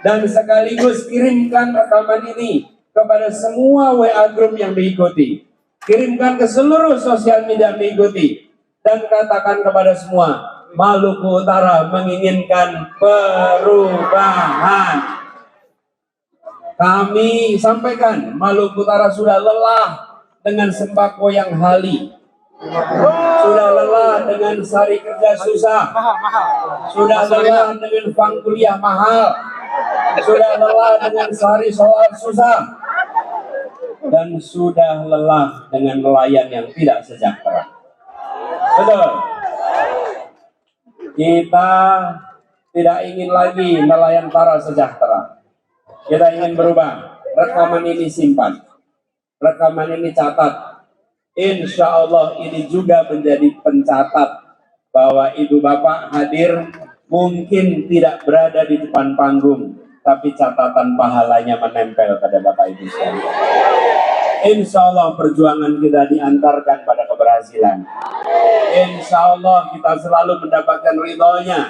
Dan sekaligus kirimkan rekaman ini kepada semua WA group yang diikuti. Kirimkan ke seluruh sosial media yang diikuti. Dan katakan kepada semua, Maluku Utara menginginkan perubahan. Kami sampaikan, Maluku Utara sudah lelah dengan sembako yang hali. Sudah lelah dengan sari kerja susah. Sudah lelah dengan uang kuliah mahal. Sudah lelah dengan sari soal susah. Dan sudah lelah dengan nelayan yang tidak sejahtera. Betul. Kita tidak ingin lagi nelayan tara sejahtera. Kita ingin berubah. Rekaman ini simpan. Rekaman ini catat. Insya Allah ini juga menjadi pencatat bahwa ibu bapak hadir mungkin tidak berada di depan panggung, tapi catatan pahalanya menempel pada bapak ibu sekalian. Insya Allah perjuangan kita diantarkan pada keberhasilan. Insya Allah kita selalu mendapatkan ridhonya.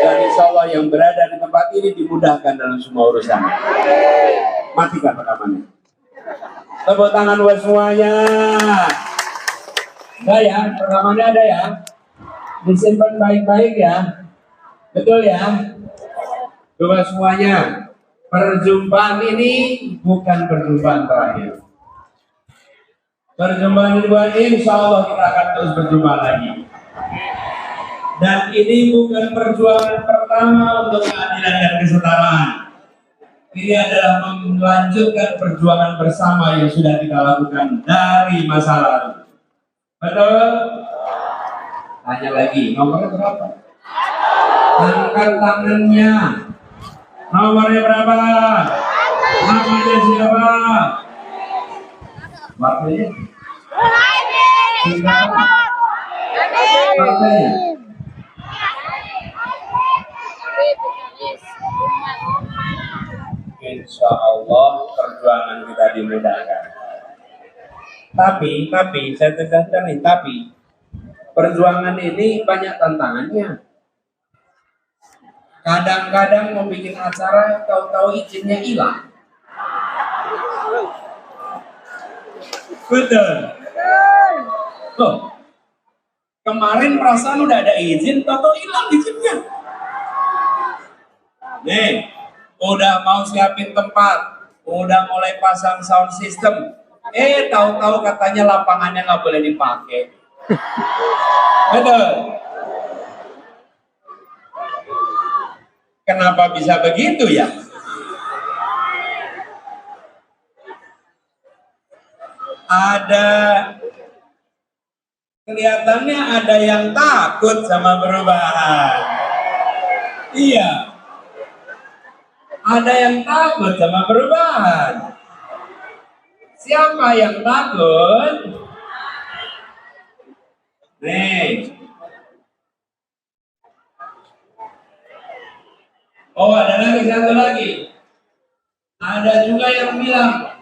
Dan insya Allah yang berada di tempat ini dimudahkan dalam semua urusan. Matikan rekamannya. Tepuk tangan buat semuanya. Ada ya, rekamannya ada ya. Disimpan baik-baik ya. Betul ya. Coba semuanya. Perjumpaan ini bukan perjumpaan terakhir. Perjumpaan ini insya Allah kita akan terus berjumpa lagi. Dan ini bukan perjuangan pertama untuk keadilan dan kesetaraan. Ini adalah melanjutkan perjuangan bersama yang sudah kita lakukan dari masa lalu. Betul? Tanya lagi, nomornya berapa? Angkat tangannya. Nomornya berapa? Namanya siapa? Partainya? Partainya? Insya Allah perjuangan kita dimudahkan. Tapi saya tegaskan nih, tapi perjuangan ini banyak tantangannya. Kadang-kadang mau bikin acara, tahu-tahu izinnya hilang. Betul. Loh, kemarin perasaan udah ada izin, tahu-tahu hilang izinnya. Nih, udah mau siapin tempat, udah mulai pasang sound system. Tahu-tahu katanya lapangannya nggak boleh dipakai. Betul. Kenapa bisa begitu ya? Kelihatannya ada yang takut sama perubahan. Iya. Ada yang takut sama perubahan. Siapa yang takut? Nih. Oh, ada lagi satu lagi. Ada juga yang bilang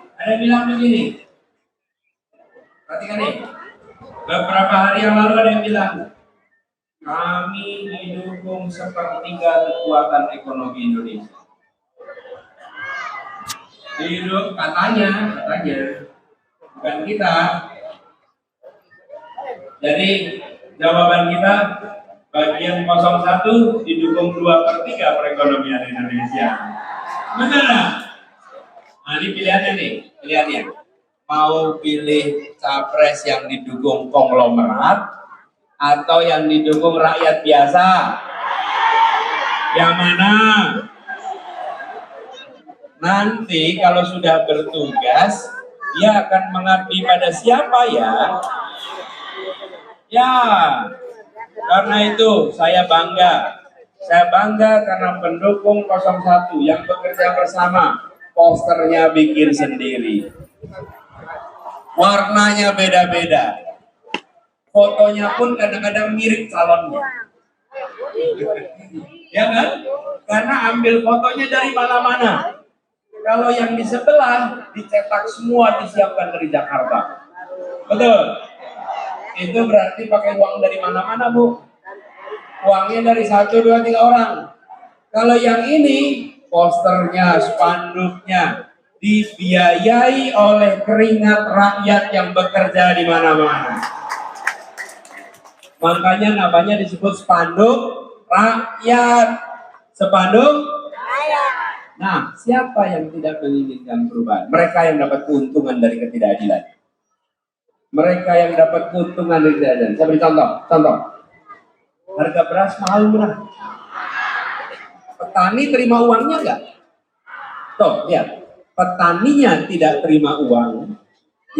begini. Perhatikan nih. Beberapa hari yang lalu ada yang bilang, kami didukung sepertiga kekuatan ekonomi Indonesia. Katanya, bukan kita. Jadi jawaban kita, bagian 01 didukung 2/3 perekonomian Indonesia. Benar? Nah, ini pilihannya nih, pilihannya. Mau pilih capres yang didukung konglomerat atau yang didukung rakyat biasa? Yang mana? Nanti kalau sudah bertugas, dia akan mengabdi pada siapa ya? Ya, karena itu saya bangga. Saya bangga karena pendukung 01 yang bekerja bersama. Posternya bikin sendiri. Warnanya beda-beda. Fotonya pun kadang-kadang mirip calonnya. Ya kan? Karena ambil fotonya dari mana-mana. Kalau yang di sebelah dicetak semua, disiapkan dari Jakarta. Betul? Itu berarti pakai uang dari mana-mana, Bu. Uangnya dari 1, 2, 3 orang. Kalau yang ini, posternya, spanduknya, dibiayai oleh keringat rakyat yang bekerja di mana-mana. Makanya namanya disebut spanduk rakyat. Spanduk rakyat. Nah, siapa yang tidak menginginkan perubahan? Mereka yang dapat keuntungan dari ketidakadilan. Mereka yang dapat keuntungan dari ketidakadilan. Saya beri contoh. Harga beras mahal murah. Petani terima uangnya enggak? Tuh, lihat. Petaninya tidak terima uang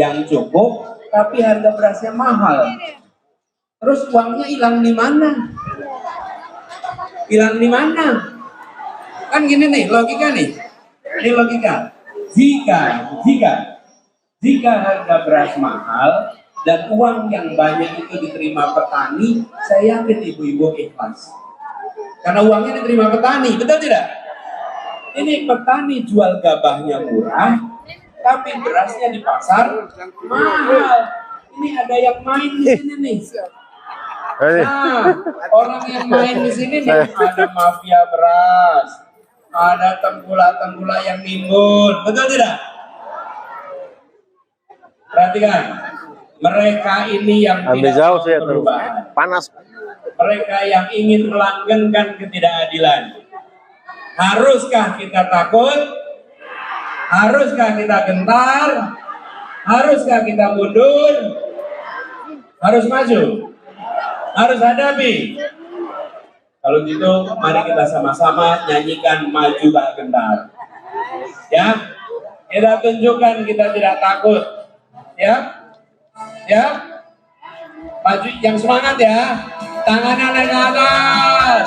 yang cukup, tapi harga berasnya mahal. Terus uangnya hilang di mana? Hilang di mana? Kan gini nih, logika nih. Ini logika. Jika harga beras mahal dan uang yang banyak itu diterima petani, saya yakin ibu-ibu ikhlas. Karena uangnya diterima petani, betul tidak? Ini petani jual gabahnya murah, tapi berasnya di pasar mahal. Ini ada yang main di sini nih. Nah, orang yang main di sini nih, ada mafia beras, ada tenggula-tenggula yang nimbun, betul tidak? Perhatikan, mereka ini yang tidak mau perubahan. Panas. Mereka yang ingin melanggengkan ketidakadilan. Haruskah kita takut? Haruskah kita gentar? Haruskah kita mundur? Harus maju? Harus hadapi? Kalau gitu, mari kita sama-sama nyanyikan Maju Gak Gentar. Ya, kita tunjukkan kita tidak takut. Ya, maju yang semangat ya. Tangannya naik ke atas.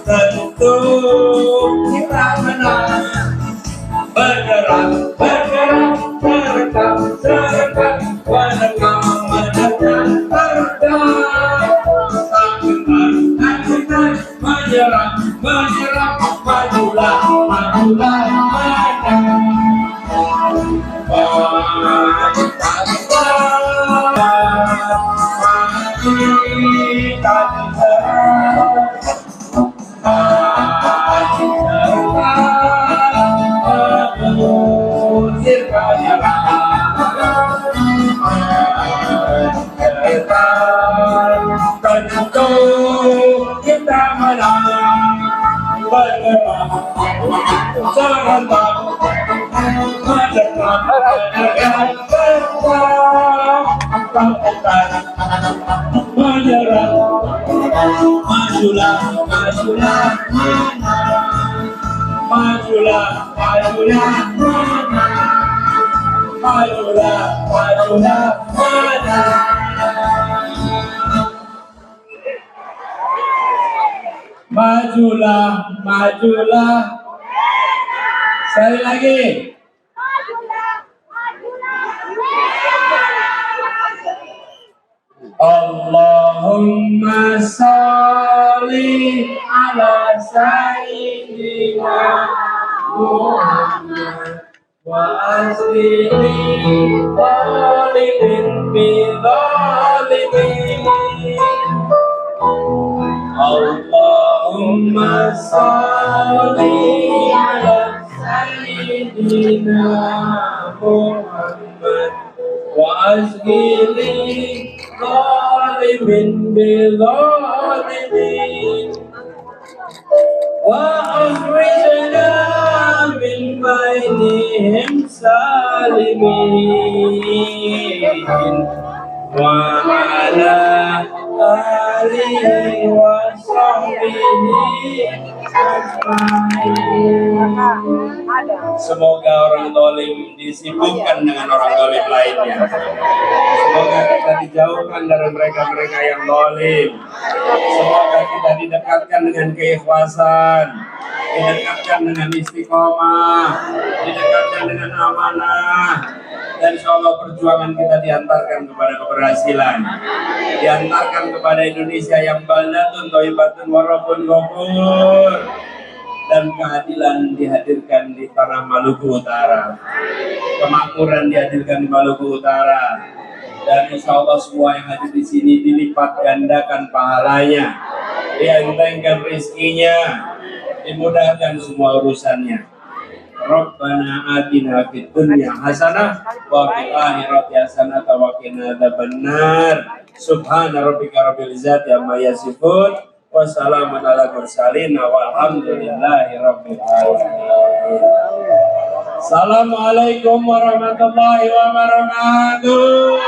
Tentu kita menang. Bergerak, merekam, menyerang, majulah. Tentu kita menang bergerak serentak mendekat dengan bergerak lakukan menyerang majulah majulah majulah majulah majulah majulah majulah. Majulah, majulah. Sekali lagi. Allahumma sholli ala sayyidina Muhammad wa aslihi zalimin bi zalimin. Allahumma sholli ala sayyidina Muhammad wa asghili zalimin bi zalimin wa akhrijna min bainihim salimin wa ala alihi wa sahbihi ajma'in. Semoga orang zalim disibukkan dengan orang zalim lainnya. Semoga kita dijauhkan dari mereka-mereka yang zalim. Semoga kita didekatkan dengan keikhlasan, didekatkan dengan istiqomah, didekatkan dengan amanah. Dan insya Allah perjuangan kita diantarkan kepada keberhasilan, diantarkan kepada Indonesia yang baldatun thayyibatun wa rabbun ghafur, dan keadilan dihadirkan di tanah Maluku Utara, kemakmuran dihadirkan di Maluku Utara, dan insya Allah semua yang hadir di sini dilipat gandakan pahalanya, dientengkan rezekinya, dimudahkan semua urusannya. Rabbana atina fid dunya hasanah wa fil akhirati hasanah wa qina adzabannar. Subhana rabbika rabbil izzati amma yasifun wa salamun alal mursalin walhamdulillahi rabbil alamin. Assalamualaikum warahmatullahi wabarakatuh.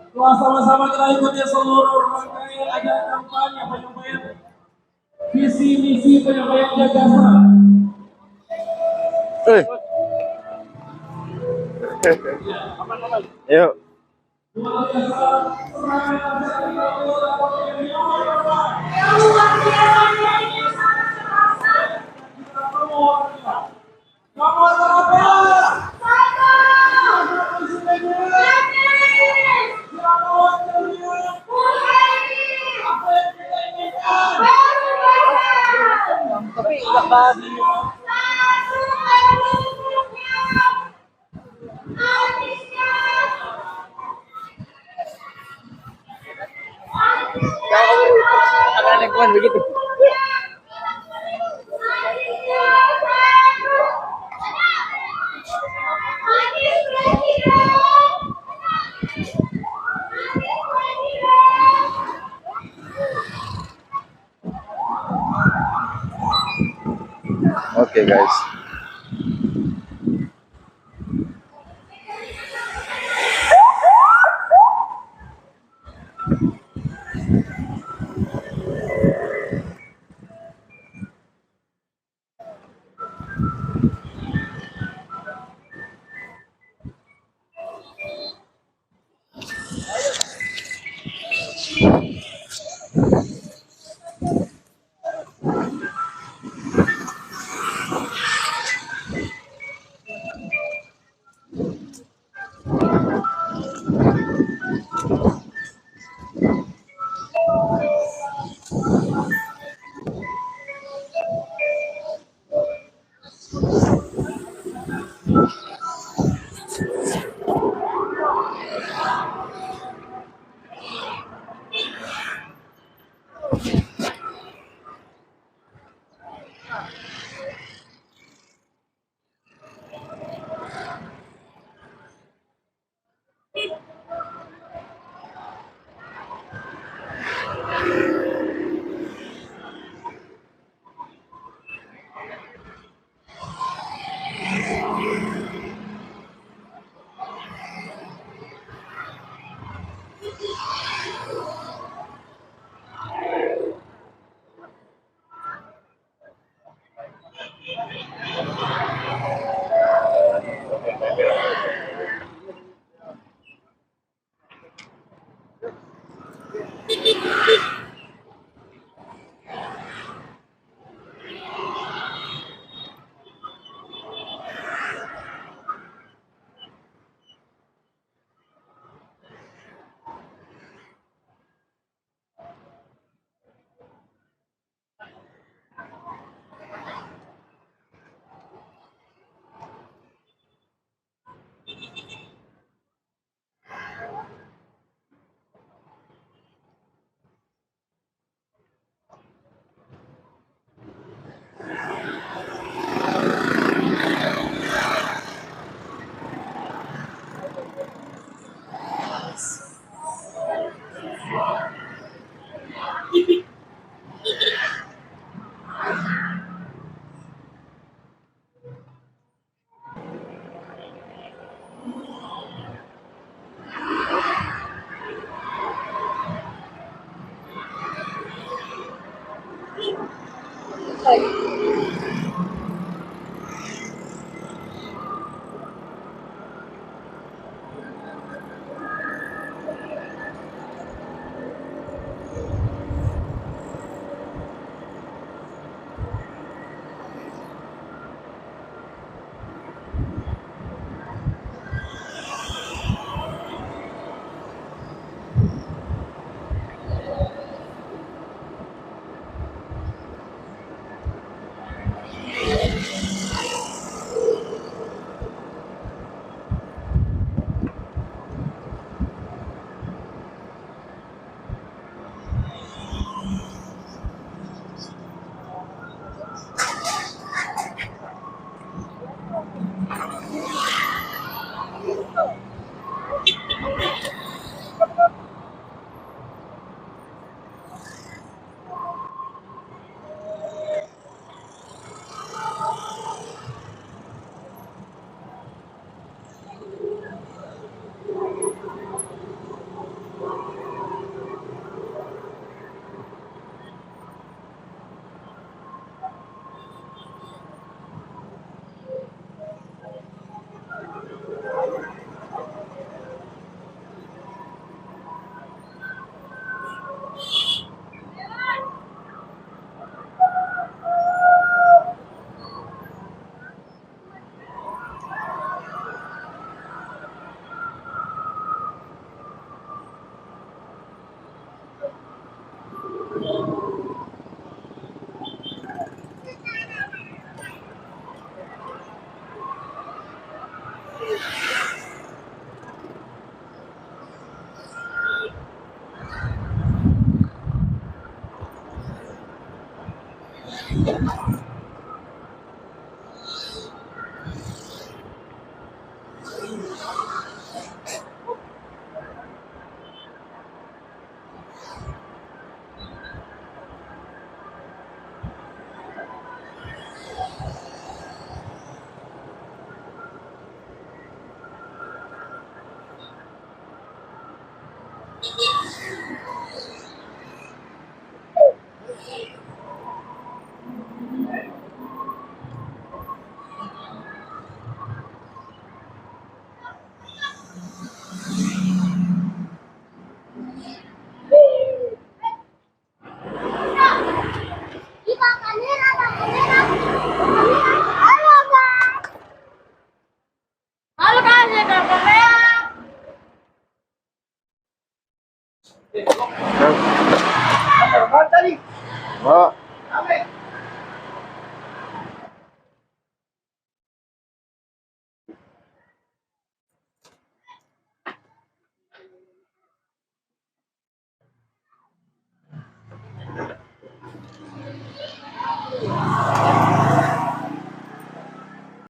Telah sama-sama kita ikuti seluruh rangkaian ada kampanye penyampaian visi misi penyampaian gagasan. Yuk. Nomor berapa? Begitu. Oke guys. Oh.